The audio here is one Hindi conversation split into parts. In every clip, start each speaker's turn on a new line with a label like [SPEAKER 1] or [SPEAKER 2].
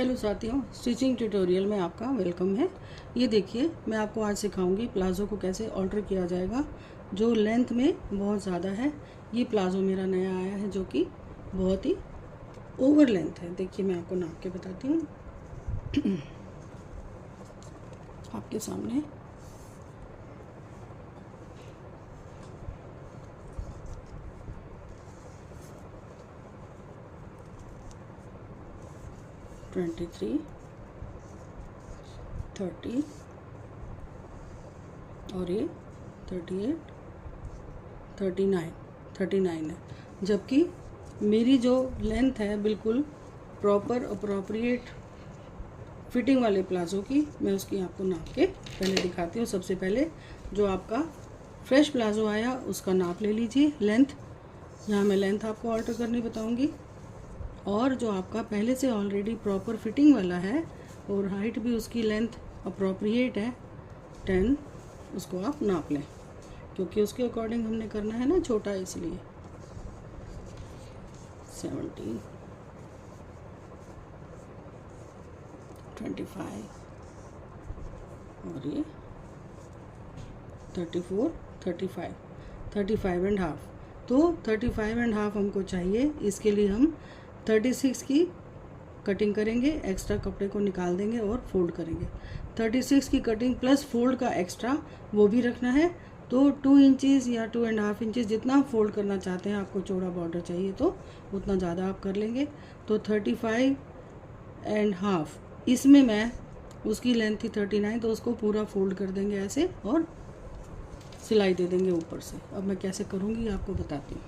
[SPEAKER 1] हेलो साथियों, स्टिचिंग ट्यूटोरियल में आपका वेलकम है। ये देखिए, मैं आपको आज सिखाऊंगी प्लाज़ो को कैसे ऑल्टर किया जाएगा जो लेंथ में बहुत ज़्यादा है। ये प्लाज़ो मेरा नया आया है जो कि बहुत ही ओवर लेंथ है। देखिए, मैं आपको नाप के बताती हूँ आपके सामने। ट्वेंटी 30 और ये 38 39 है। जबकि मेरी जो लेंथ है बिल्कुल प्रॉपर अप्रोप्रिएट फिटिंग वाले प्लाज़ो की, मैं उसकी आपको नाप के पहले दिखाती हूँ। सबसे पहले जो आपका फ्रेश प्लाज़ो आया उसका नाप ले लीजिए, लेंथ। यहाँ मैं लेंथ आपको ऑल्टर करनी बताऊँगी। और जो आपका पहले से ऑलरेडी प्रॉपर फिटिंग वाला है और हाइट भी उसकी लेंथ अप्रोप्रिएट है 10, उसको आप नाप लें, क्योंकि उसके अकॉर्डिंग हमने करना है ना, छोटा इसलिए। 17, 25 और ये 34, 35 एंड हाफ। तो 35 एंड हाफ हमको चाहिए। इसके लिए हम 36 की कटिंग करेंगे, एक्स्ट्रा कपड़े को निकाल देंगे और फोल्ड करेंगे। 36 की कटिंग प्लस फोल्ड का एक्स्ट्रा वो भी रखना है। तो 2 इंचज़ या 2.5 इंचज़ जितना आप फोल्ड करना चाहते हैं, आपको चौड़ा बॉर्डर चाहिए तो उतना ज़्यादा आप कर लेंगे। तो 35 एंड हाफ, इसमें मैं उसकी लेंथ थी 39, तो उसको पूरा फोल्ड कर देंगे ऐसे और सिलाई दे देंगे ऊपर से। अब मैं कैसे करूँगी आपको बताती हूँ।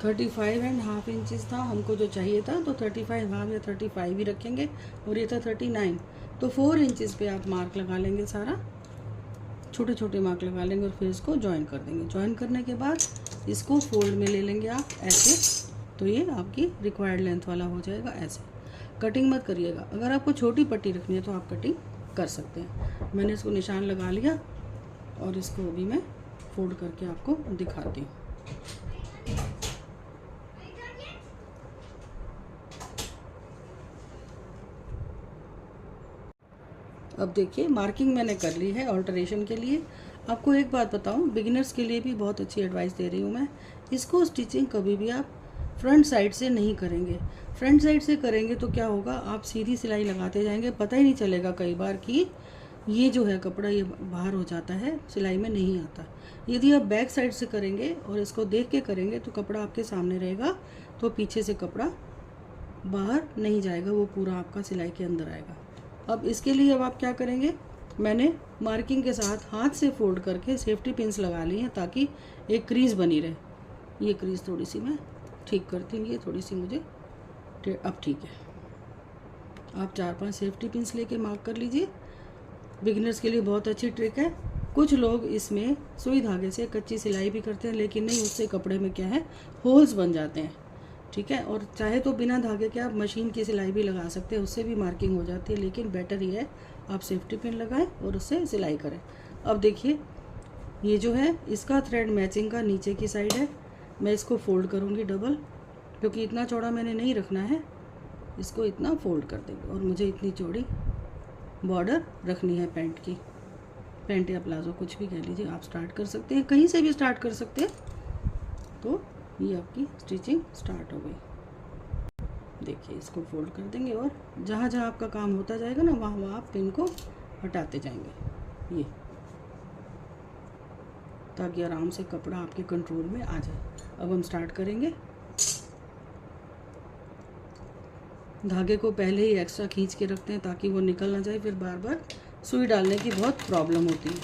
[SPEAKER 1] तो 35.5 इंचज़ था हमको जो चाहिए था, तो 35 हाफ या 35 ही रखेंगे। और ये था 39, तो 4 इंचज़ पे आप मार्क लगा लेंगे, सारा छोटे छोटे मार्क लगा लेंगे और फिर इसको ज्वाइन कर देंगे। ज्वाइन करने के बाद इसको फोल्ड में ले लेंगे आप ऐसे, तो ये आपकी रिक्वायर्ड लेंथ वाला हो जाएगा। ऐसे कटिंग मत करिएगा। अगर आपको छोटी पट्टी रखनी है तो आप कटिंग कर सकते हैं। मैंने इसको निशान लगा लिया और इसको अभी मैं फोल्ड करके आपको दिखाती हूँ। अब देखिए, मार्किंग मैंने कर ली है ऑल्टरेशन के लिए। आपको एक बात बताऊं, बिगिनर्स के लिए भी बहुत अच्छी एडवाइस दे रही हूं मैं। इसको स्टिचिंग कभी भी आप फ्रंट साइड से नहीं करेंगे। फ्रंट साइड से करेंगे तो क्या होगा, आप सीधी सिलाई लगाते जाएंगे, पता ही नहीं चलेगा कई बार कि ये जो है कपड़ा ये बाहर हो जाता है, सिलाई में नहीं आता। यदि आप बैक साइड से करेंगे और इसको देख के करेंगे तो कपड़ा आपके सामने रहेगा, तो पीछे से कपड़ा बाहर नहीं जाएगा, वो पूरा आपका सिलाई के अंदर आएगा। अब इसके लिए अब आप क्या करेंगे, मैंने मार्किंग के साथ हाथ से फोल्ड करके सेफ्टी पिन्स लगा ली हैं ताकि एक क्रीज बनी रहे। ये क्रीज थोड़ी सी मैं ठीक करती हूँ, ये थोड़ी सी मुझे अब ठीक है। आप 4-5 सेफ्टी पिन्स लेके मार्क कर लीजिए। बिगिनर्स के लिए बहुत अच्छी ट्रिक है। कुछ लोग इसमें सुई धागे से कच्ची सिलाई भी करते हैं, लेकिन नहीं, उससे कपड़े में क्या है, होल्स बन जाते हैं। ठीक है। और चाहे तो बिना धागे के आप मशीन की सिलाई भी लगा सकते हैं, उससे भी मार्किंग हो जाती है, लेकिन बेटर ये है आप सेफ्टी पिन लगाएं और उससे सिलाई करें। अब देखिए, ये जो है इसका थ्रेड मैचिंग का नीचे की साइड है। मैं इसको फोल्ड करूँगी डबल, क्योंकि इतना चौड़ा मैंने नहीं रखना है, इसको इतना फोल्ड कर देंगे। और मुझे इतनी चौड़ी बॉर्डर रखनी है पैंट की। पैंट या प्लाजो कुछ भी कह लीजिए, आप स्टार्ट कर सकते हैं, कहीं से भी स्टार्ट कर सकते हैं। तो ये आपकी स्टिचिंग स्टार्ट हो गई। देखिए, इसको फोल्ड कर देंगे और जहाँ जहाँ आपका काम होता जाएगा ना, वहाँ वहाँ आप पिन को हटाते जाएंगे, ये, ताकि आराम से कपड़ा आपके कंट्रोल में आ जाए। अब हम स्टार्ट करेंगे। धागे को पहले ही एक्स्ट्रा खींच के रखते हैं ताकि वो निकल ना जाए, फिर बार बार सुई डालने की बहुत प्रॉब्लम होती है।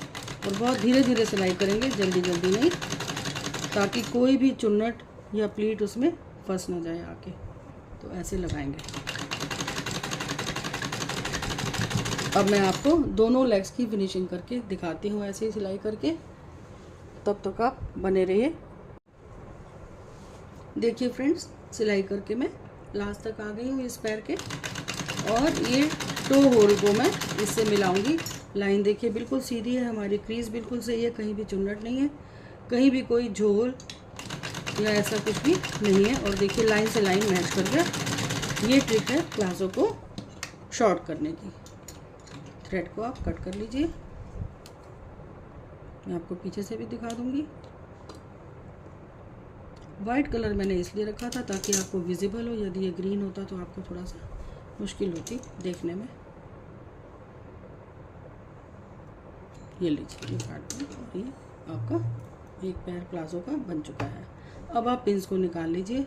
[SPEAKER 1] और बहुत धीरे धीरे सिलाई करेंगे, जल्दी जल्दी नहीं, ताकि कोई भी चुन्नट या प्लीट उसमें फंस ना जाए आके। तो ऐसे लगाएंगे। अब मैं आपको दोनों लेग्स की फिनिशिंग करके दिखाती हूँ, ऐसे ही सिलाई करके। तब तक आप बने रहिए। देखिए फ्रेंड्स, सिलाई करके मैं लास्ट तक आ गई हूँ इस पैर के, और ये टो होल को मैं इससे मिलाऊंगी लाइन देखिए बिल्कुल सीधी है, हमारी क्रीज बिल्कुल सही है, कहीं भी चुन्नट नहीं है, कहीं भी कोई झोल या ऐसा कुछ भी नहीं है। और देखिए लाइन से लाइन मैच कर गया। ये ट्रिक है प्लाजो को शॉर्ट करने की। थ्रेड को आप कट कर लीजिए, मैं आपको पीछे से भी दिखा दूंगी। वाइट कलर मैंने इसलिए रखा था ताकि आपको विजिबल हो, यदि ये ग्रीन होता तो आपको थोड़ा सा मुश्किल होती देखने में। ये लीजिए, ये काट दूँ और ये आपका एक पैर प्लाजो का बन चुका है। अब आप पिंस को निकाल लीजिए।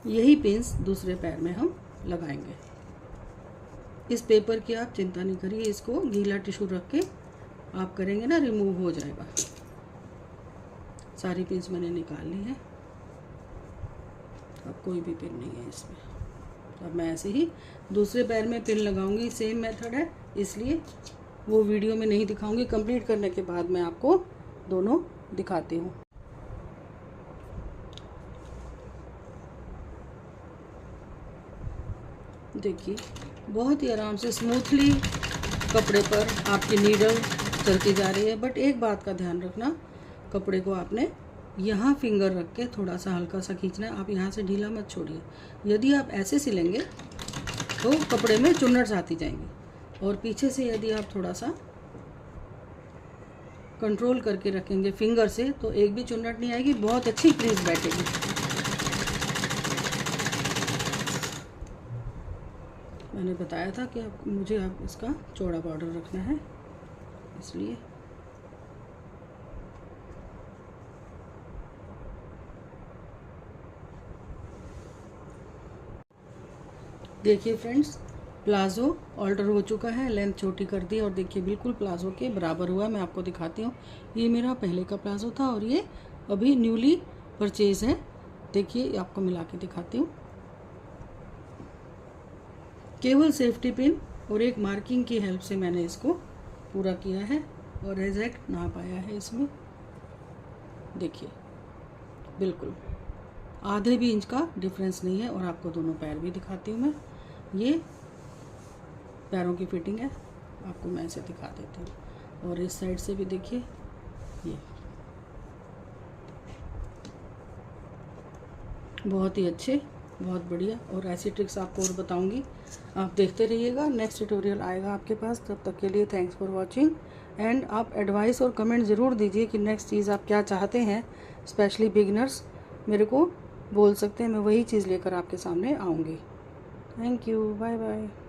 [SPEAKER 1] यही पिंस दूसरे पैर में हम लगाएंगे। इस पेपर की आप चिंता नहीं करिए, इसको गीला टिश्यू रख के आप करेंगे ना, रिमूव हो जाएगा। सारी पिंस मैंने निकाल ली है, अब कोई भी पिन नहीं है इसमें। अब मैं ऐसे ही दूसरे पैर में पिन लगाऊंगी, सेम मेथड है, इसलिए वो वीडियो में नहीं दिखाऊंगी। कंप्लीट करने के बाद मैं आपको दोनों दिखाती हूँ। देखिए बहुत ही आराम से स्मूथली कपड़े पर आपकी नीडल चलती जा रही है। बट एक बात का ध्यान रखना, कपड़े को आपने यहाँ फिंगर रख के थोड़ा सा हल्का सा खींचना है, आप यहाँ से ढीला मत छोड़िए। यदि आप ऐसे सिलेंगे तो कपड़े में चुन्नट्स आती जाएंगी, और पीछे से यदि आप थोड़ा सा कंट्रोल करके रखेंगे फिंगर से तो एक भी चुन्नट नहीं आएगी, बहुत अच्छी क्रीज बैठेगी। मैंने बताया था कि मुझे आप इसका चौड़ा बॉर्डर रखना है, इसलिए देखिए फ्रेंड्स, प्लाज़ो ऑल्टर हो चुका है, लेंथ छोटी कर दी और देखिए बिल्कुल प्लाज़ो के बराबर हुआ। मैं आपको दिखाती हूँ, ये मेरा पहले का प्लाज़ो था और ये अभी न्यूली परचेज है। देखिए आपको मिला के दिखाती हूँ। केवल सेफ्टी पिन और एक मार्किंग की हेल्प से मैंने इसको पूरा किया है और एग्जैक्ट नाप आया है इसमें। देखिए बिल्कुल आधे भी इंच का डिफरेंस नहीं है। और आपको दोनों पैर भी दिखाती हूँ मैं, ये पैरों की फिटिंग है, आपको मैं ऐसे दिखा देती हूँ। और इस साइड से भी देखिए, ये बहुत ही अच्छे, बहुत बढ़िया। और ऐसी ट्रिक्स आपको और बताऊंगी, आप देखते रहिएगा। नेक्स्ट ट्यूटोरियल आएगा आपके पास, तब तक के लिए थैंक्स फॉर वाचिंग। एंड आप एडवाइस और कमेंट ज़रूर दीजिए कि नेक्स्ट चीज़ आप क्या चाहते हैं। स्पेशली बिगिनर्स मेरे को बोल सकते हैं, मैं वही चीज़ लेकर आपके सामने आऊँगी। Thank you, bye bye.